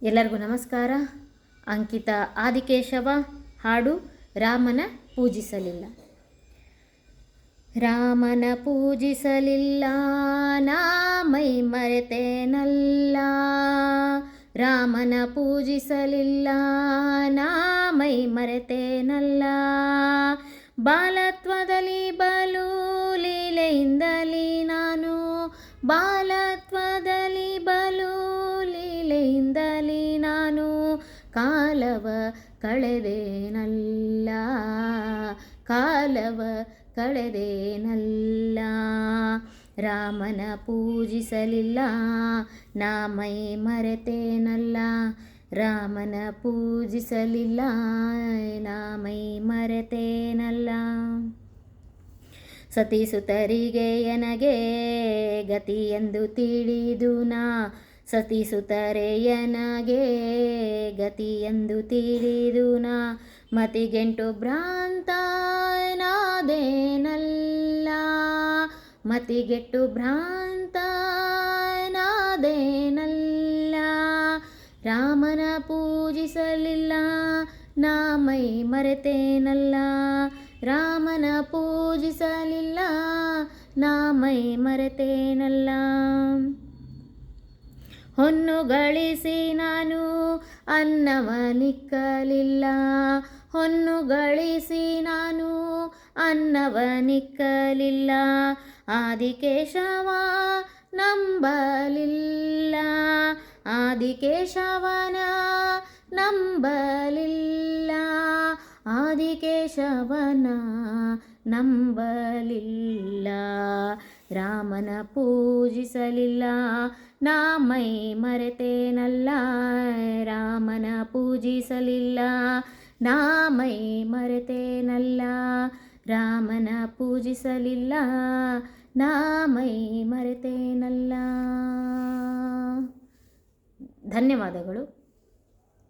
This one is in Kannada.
ಎಲ್ಲರಿಗೂ ನಮಸ್ಕಾರ. ಅಂಕಿತ ಆದಿಕೇಶವ ಹಾಡು ರಾಮನ ಪೂಜಿಸಲಿಲ್ಲ. ರಾಮನ ಪೂಜಿಸಲಿಲ್ಲ ನಾ ಮೈ ಮರೆತೇನಲ್ಲ, ರಾಮನ ಪೂಜಿಸಲಿಲ್ಲ ನಾ ಮೈ ಮರೆತೇನಲ್ಲ. ಬಾಲತ್ವದಲ್ಲಿ ಬಲು ಲೀಲೆಯಿಂದಲೇ ನಾನು, ಬಾಲತ್ವದಲ್ಲಿ ಬಲು ಲೀಲೆಯಿಂದಲೇ ನಾನು ಕಾಲವ ಕಳೆದೇನಲ್ಲ, ಕಾಲವ ಕಳೆದೇನಲ್ಲ. ರಾಮನ ಪೂಜಿಸಲಿಲ್ಲ ನಾ ಮೈ ಮರೆತೇನಲ್ಲ, ರಾಮನ ಪೂಜಿಸಲಿಲ್ಲ ನಾ ಮೈ ಮರೆತೇನಲ್ಲ. ಸತಿಸುತರಿಗೆ ಎನಗೆ ಗತಿಯೆಂದು ತಿಳಿದು ನಾ, ಸತಿಸುತರೆ ಎನಗೆ ಗತಿಯೆಂದು ತಿಳಿದು ನಾ ಮತಿಗೆಂಟು ಭ್ರಾಂತನಾದೇನಲ್ಲ, ಮತಿಗೆಟ್ಟು ಭ್ರಾಂತನಾದೇನಲ್ಲ. ರಾಮನ ಪೂಜಿಸಲಿಲ್ಲ ನಾ ಮೈ ಮರೆತೇನಲ್ಲ, ರಾಮನ ಪೂಜಿಸಲಿಲ್ಲ ನಾ ಮೈ ಮರೆತೇನಲ್ಲ. ಹೊನ್ನು ಗಳಿಸಿ ನಾನು ಅನ್ನವನಿಕ್ಕಲಿಲ್ಲ, ಹೊನ್ನು ಗಳಿಸಿ ನಾನು ಅನ್ನವನಿಕ್ಕಲಿಲ್ಲ. ಆದಿಕೇಶವ ನಂಬಲಿಲ್ಲ, ಆದಿಕೇಶವನ ನಂಬಲಿಲ್ಲ, ಆದಿಕೇಶವನ ನಂಬಲಿಲ್ಲ. ರಾಮನ ಪೂಜಿಸಲಿಲ್ಲ ನಾ ಮೈ ಮರೆತೇನಲ್ಲ, ರಾಮನ ಪೂಜಿಸಲಿಲ್ಲ ನಾ ಮೈ ಮರೆತೇನಲ್ಲ, ರಾಮನ ಪೂಜಿಸಲಿಲ್ಲ ನಾ ಮೈ ಮರೆತೇನಲ್ಲ. ಧನ್ಯವಾದಗಳು.